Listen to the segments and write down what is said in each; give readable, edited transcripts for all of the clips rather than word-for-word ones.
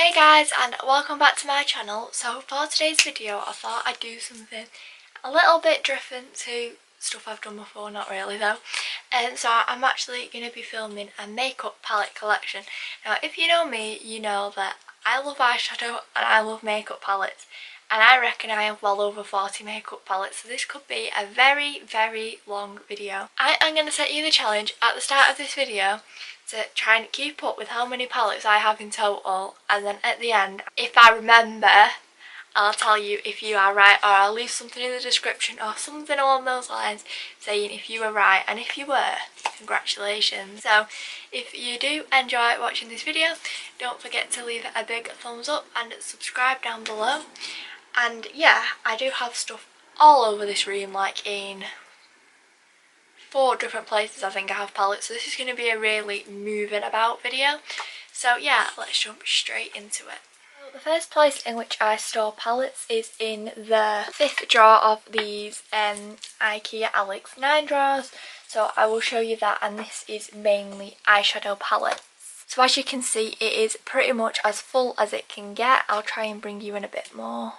Hey guys, and welcome back to my channel. So for today's video I thought I'd do something a little bit different to stuff I've done before, not really though. And so I'm actually going to be filming a makeup palette collection. Now if you know me, you know that I love eyeshadow and I love makeup palettes. And I reckon I have well over 40 makeup palettes, so this could be a very long video. I am going to set you the challenge at the start of this video to try and keep up with how many palettes I have in total, and then at the end, if I remember, I'll tell you if you are right, or I'll leave something in the description or something along those lines saying if you were right, and if you were, congratulations. So if you do enjoy watching this video, don't forget to leave it a big thumbs up and subscribe down below. And yeah, I do have stuff all over this room, like in 4 different places I think I have palettes, so this is going to be a really moving about video. So yeah, let's jump straight into it. So the first place in which I store palettes is in the 5th drawer of these IKEA Alex 9 drawers. So I will show you that, and this is mainly eyeshadow palettes. So as you can see, it is pretty much as full as it can get. I'll try and bring you in a bit more.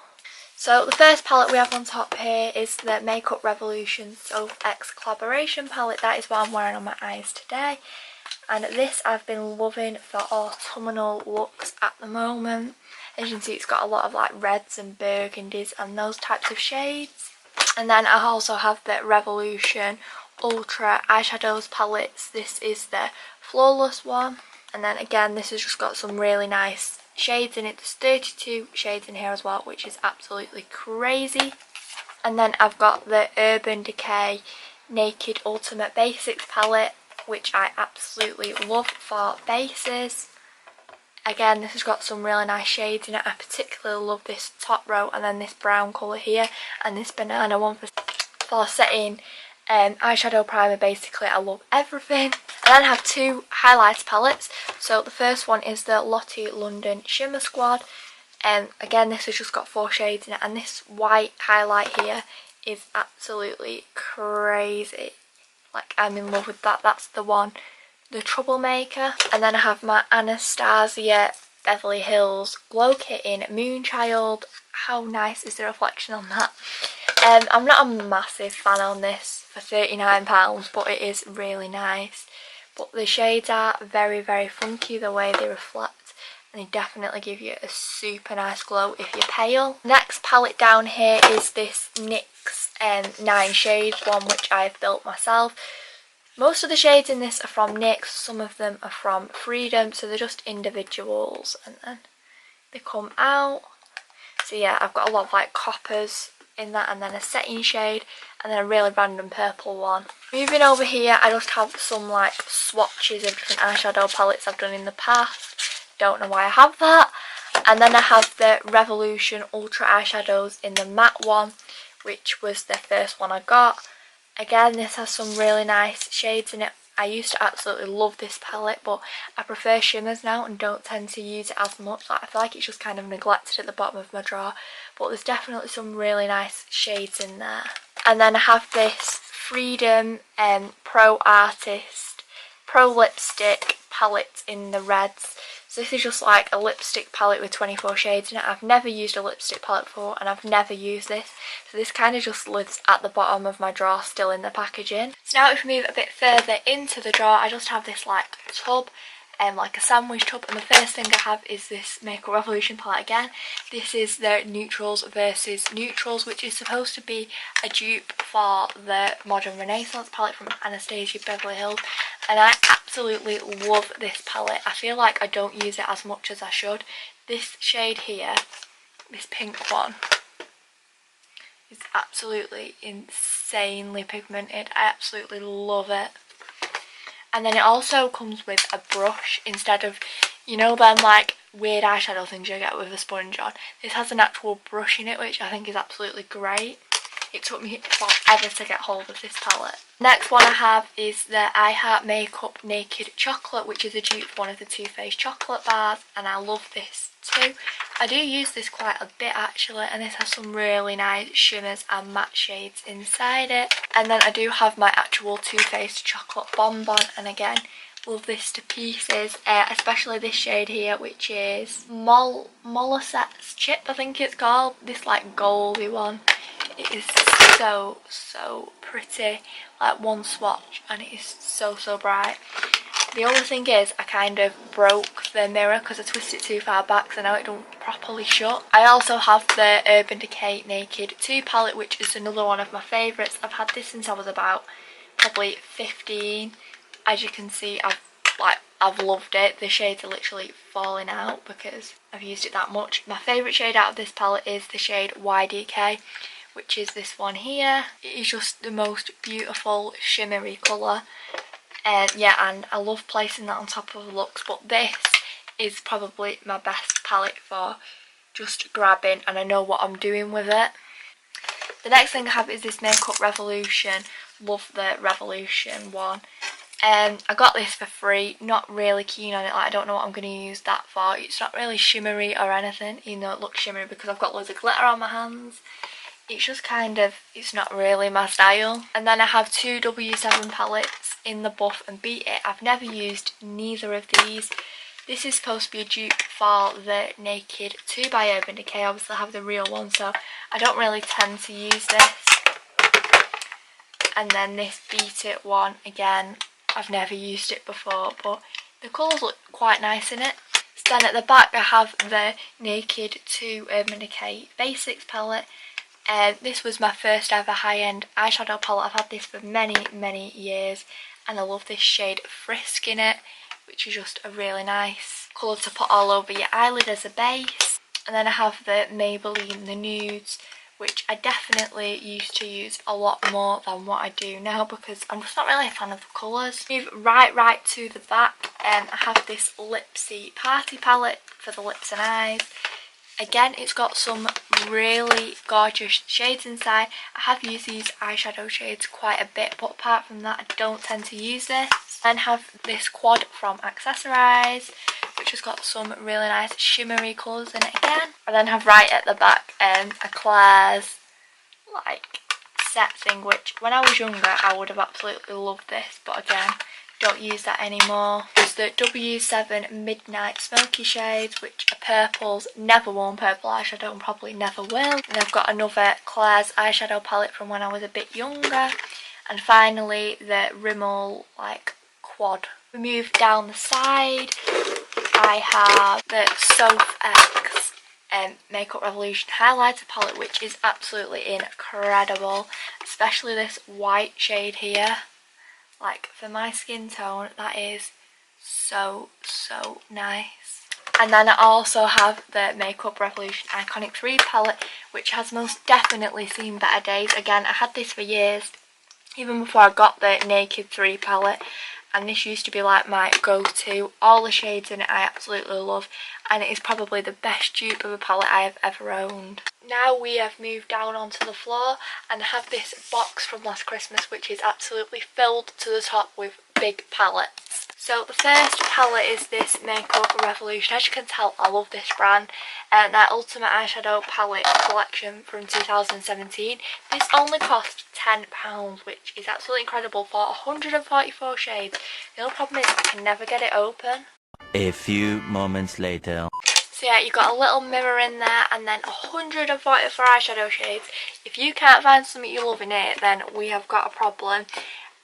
So the first palette we have on top here is the Makeup Revolution Soap X Collaboration palette. That is what I'm wearing on my eyes today. And this I've been loving for autumnal looks at the moment. As you can see, it's got a lot of like reds and burgundies and those types of shades. And then I also have the Revolution Ultra Eyeshadows palettes. This is the Flawless one. And then again, this has just got some really nice shades in it. There's 32 shades in here as well, which is absolutely crazy. And then I've got the Urban Decay Naked Ultimate Basics palette, which I absolutely love for bases. Again, this has got some really nice shades in it. I particularly love this top row, and then this brown colour here, and this banana one for setting eyeshadow primer. Basically I love everything. And then I have 2 highlighter palettes. So the first one is the Lottie London Shimmer Squad, and again this has just got 4 shades in it, and this white highlight here is absolutely crazy. Like, I'm in love with that. That's the one, the Troublemaker. And then I have my Anastasia Beverly Hills Glow Kit in Moonchild. How nice is the reflection on that? I'm not a massive fan on this for £39, but it is really nice. But the shades are very funky the way they reflect, and they definitely give you a super nice glow if you're pale. Next palette down here is this NYX 9 shades one, which I've built myself. Most of the shades in this are from NYX, some of them are from Freedom, so they're just individuals, and then they come out. So yeah, I've got a lot of like coppers in that, and then a setting shade, and then a really random purple one. Moving over here, I just have some like swatches of different eyeshadow palettes I've done in the past. Don't know why I have that. And then I have the Revolution Ultra Eyeshadows in the matte one, which was the first one I got. Again, this has some really nice shades in it. I used to absolutely love this palette, but I prefer shimmers now and don't tend to use it as much. Like, I feel like it's just kind of neglected at the bottom of my drawer, but there's definitely some really nice shades in there. And then I have this Freedom Pro Artist Pro Lipstick palette in the reds. So this is just like a lipstick palette with 24 shades in it. I've never used a lipstick palette before, and I've never used this. So this kind of just lives at the bottom of my drawer, still in the packaging. So now if we move a bit further into the drawer, I just have this like tub, like a sandwich tub, and the first thing I have is this Makeup Revolution palette again. This is the Neutrals versus Neutrals, which is supposed to be a dupe for the Modern Renaissance palette from Anastasia Beverly Hills, and I absolutely love this palette. I feel like I don't use it as much as I should. This shade here, this pink one, is absolutely insanely pigmented. I absolutely love it. And then it also comes with a brush instead of, you know, them like weird eyeshadow things you get with a sponge on. This has an actual brush in it, which I think is absolutely great. It took me forever to get hold of this palette. Next one I have is the I Heart Makeup Naked Chocolate, which is a dupe for one of the Too Faced chocolate bars, and I love this too. I do use this quite a bit actually, and this has some really nice shimmers and matte shades inside it. And then I do have my actual Too Faced chocolate bonbon, and again, Love this to pieces, especially this shade here, which is Molasses Chip, I think it's called. This like goldy one. It is so pretty. Like one swatch and it is so bright. The only thing is I kind of broke the mirror because I twisted it too far back, so now it don't properly shut. I also have the Urban Decay Naked 2 palette, which is another one of my favourites. I've had this since I was about probably 15. As you can see, I've loved it. The shades are literally falling out because I've used it that much. My favourite shade out of this palette is the shade YDK, which is this one here. It is just the most beautiful shimmery colour. Yeah, and I love placing that on top of looks, but this is probably my best palette for just grabbing, and I know what I'm doing with it. The next thing I have is this Makeup Revolution. Love the Revolution one. I got this for free, not really keen on it, like I don't know what I'm going to use that for. It's not really shimmery or anything, even though it looks shimmery because I've got loads of glitter on my hands. It's just kind of, it's not really my style. And then I have two W7 palettes in the Buff and Beat It. I've never used neither of these. This is supposed to be a dupe for the Naked 2 by Urban Decay. Obviously I have the real one, so I don't really tend to use this. And then this Beat It one, again, I've never used it before, but the colours look quite nice in it. So then at the back I have the Naked 2 Urban Decay Basics palette. This was my first ever high-end eyeshadow palette. I've had this for many years, and I love this shade Frisk in it, which is just a really nice colour to put all over your eyelid as a base. And then I have the Maybelline The Nudes, which I definitely used to use a lot more than what I do now because I'm just not really a fan of the colours. Move right to the back, and I have this Lipsy Party palette for the lips and eyes. Again, it's got some really gorgeous shades inside. I have used these eyeshadow shades quite a bit, but apart from that, I don't tend to use this. Then have this quad from Accessorize, which has got some really nice shimmery colours in it again. I then have right at the back a Claire's like set thing, which when I was younger I would have absolutely loved this, but again, don't use that anymore. There's the W7 Midnight Smoky shades, which are purples. Never worn purple eyeshadow and probably never will. And I've got another Claire's eyeshadow palette from when I was a bit younger. And finally the Rimmel like quad. We move down the side. I have the Soph X Makeup Revolution highlighter palette, which is absolutely incredible. Especially this white shade here. Like, for my skin tone, that is so nice. And then I also have the Makeup Revolution Iconic 3 palette, which has most definitely seen better days. Again, I had this for years, even before I got the Naked 3 palette. And this used to be like my go-to. All the shades in it I absolutely love. And it is probably the best dupe of a palette I have ever owned. Now we have moved down onto the floor and have this box from last Christmas, which is absolutely filled to the top with big palettes. So the first palette is this Makeup Revolution. As you can tell, I love this brand. And their Ultimate Eyeshadow Palette collection from 2017. This only cost £10, which is absolutely incredible for 144 shades. The only problem is I can never get it open. A few moments later. So yeah, you've got a little mirror in there and then 144 eyeshadow shades. If you can't find something you love in it, then we have got a problem.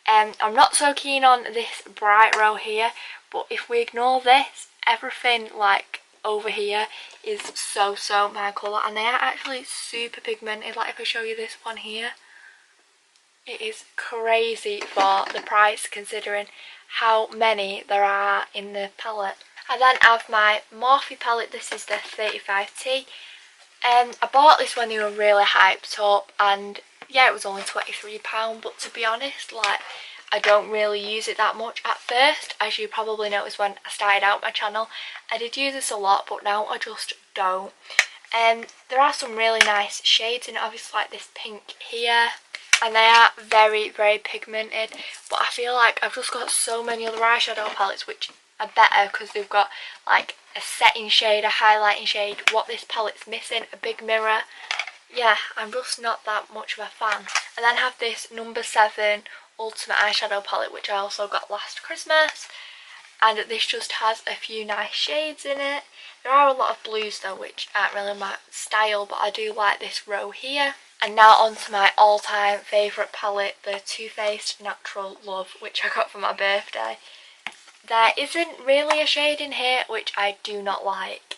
I'm not so keen on this bright row here, but if we ignore this, everything like over here is so my colour, and they are actually super pigmented. Like if I show you this one here, it is crazy for the price considering how many there are in the palette. I then have my Morphe palette. This is the 35T. I bought this when they were really hyped up, and yeah, it was only £23, but to be honest, like, I don't really use it that much at first. As you probably noticed when I started out my channel, I did use this a lot, but now I just don't. There are some really nice shades in it, obviously like this pink here, and they are very pigmented, but I feel like I've just got so many other eyeshadow palettes which are better because they've got like a setting shade, a highlighting shade, what this palette's missing, a big mirror. Yeah, I'm just not that much of a fan. And then I have this number 7 Ultimate Eyeshadow Palette, which I also got last Christmas. and this just has a few nice shades in it. There are a lot of blues though, which aren't really my style, but I do like this row here. And now on to my all-time favourite palette, the Too Faced Natural Love, which I got for my birthday. There isn't really a shade in here which I do not like.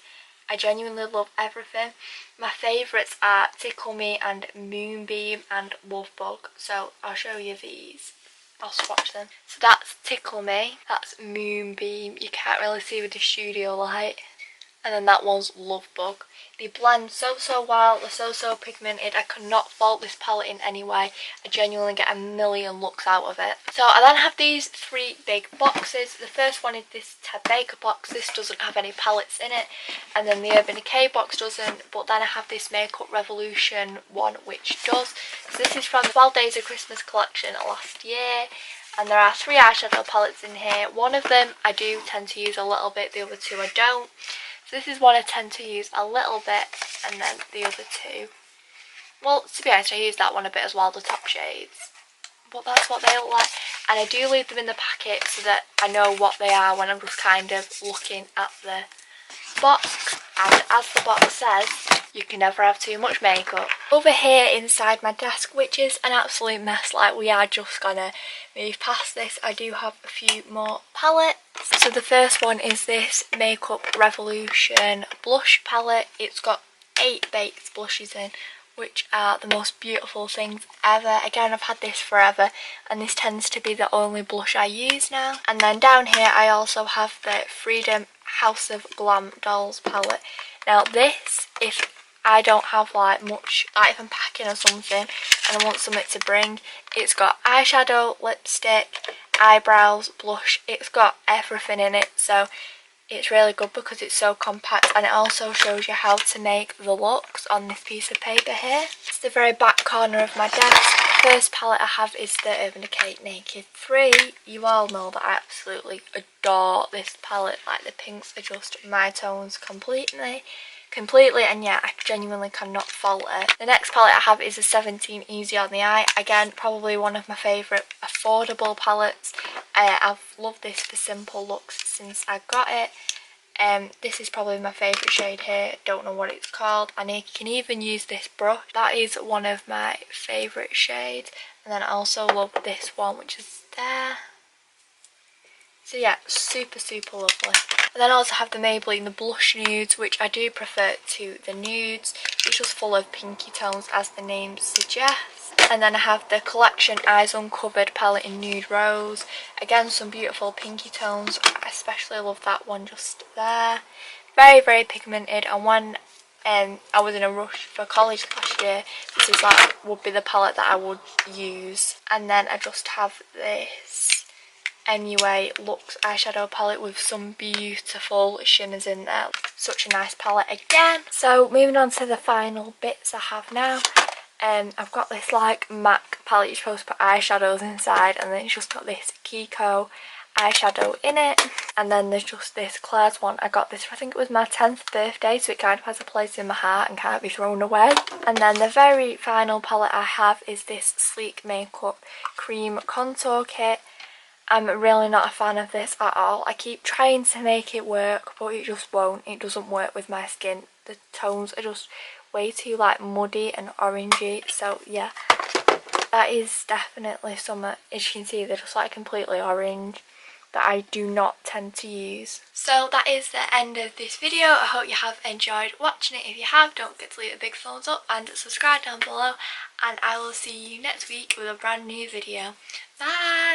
I genuinely love everything. My favourites are Tickle Me and Moonbeam and Love Bug. So I'll show you these. I'll swatch them. So that's Tickle Me, that's Moonbeam. You can't really see with the studio light. And then that one's Love Bug. They blend so well, they're so pigmented. I could not fault this palette in any way. I genuinely get a million looks out of it. So I then have these three big boxes. The first one is this Ted Baker box. This doesn't have any palettes in it. And then the Urban Decay box doesn't. But then I have this Makeup Revolution one which does. So this is from the 12 Days of Christmas collection last year. And there are three eyeshadow palettes in here. One of them I do tend to use a little bit, the other two I don't. So this is one I tend to use a little bit, and then the other two. Well, to be honest, I use that one a bit as well, the top shades. But that's what they look like. And I do leave them in the packet so that I know what they are when I'm just kind of looking at the box. And as the box says, you can never have too much makeup. Over here inside my desk, which is an absolute mess, like we are just gonna move past this, I do have a few more palettes. So the first one is this Makeup Revolution blush palette. It's got 8 baked blushes in, which are the most beautiful things ever. Again, I've had this forever, and this tends to be the only blush I use now. And then down here I also have the Freedom House of Glam Dolls palette. Now this, if I don't have like much, like if I'm packing or something and I want something to bring, it's got eyeshadow, lipstick, eyebrows, blush, it's got everything in it, so it's really good because it's so compact, and it also shows you how to make the looks on this piece of paper here. It's the very back corner of my desk. The first palette I have is the Urban Decay Naked 3. You all know that I absolutely adore this palette, like the pinks are just my tones completely, and yeah, I genuinely cannot fault it. The next palette I have is a 17 Easy on the Eye. Again, probably one of my favourite affordable palettes. I've loved this for simple looks since I got it. This is probably my favourite shade here, don't know what it's called, and you can even use this brush. That is one of my favourite shades. And then I also love this one, which is there. So yeah, super lovely. And then I also have the Maybelline the Blush Nudes, which I do prefer to the nudes. It's just full of pinky tones, as the name suggests. And then I have the Collection Eyes Uncovered palette in Nude Rose. Again, some beautiful pinky tones. I especially love that one just there. Very pigmented, and when I was in a rush for college last year, this is like would be the palette that I would use. And then I just have this MUA Luxe eyeshadow palette with some beautiful shimmers in there. Such a nice palette again. So moving on to the final bits I have now. I've got this like MAC palette. You're supposed to put eyeshadows inside, and then it's just got this Kiko eyeshadow in it. And then there's just this Claire's one. I got this for, I think it was my 10th birthday, so it kind of has a place in my heart and can't be thrown away. And then the very final palette I have is this Sleek Makeup Cream Contour Kit. I'm really not a fan of this at all. I keep trying to make it work, but it just won't. It doesn't work with my skin. The tones are just way too like muddy and orangey. So yeah, that is definitely something. As you can see, they're just like completely orange, that I do not tend to use. So that is the end of this video. I hope you have enjoyed watching it. If you have, don't forget to leave a big thumbs up and subscribe down below, and I will see you next week with a brand new video. Bye!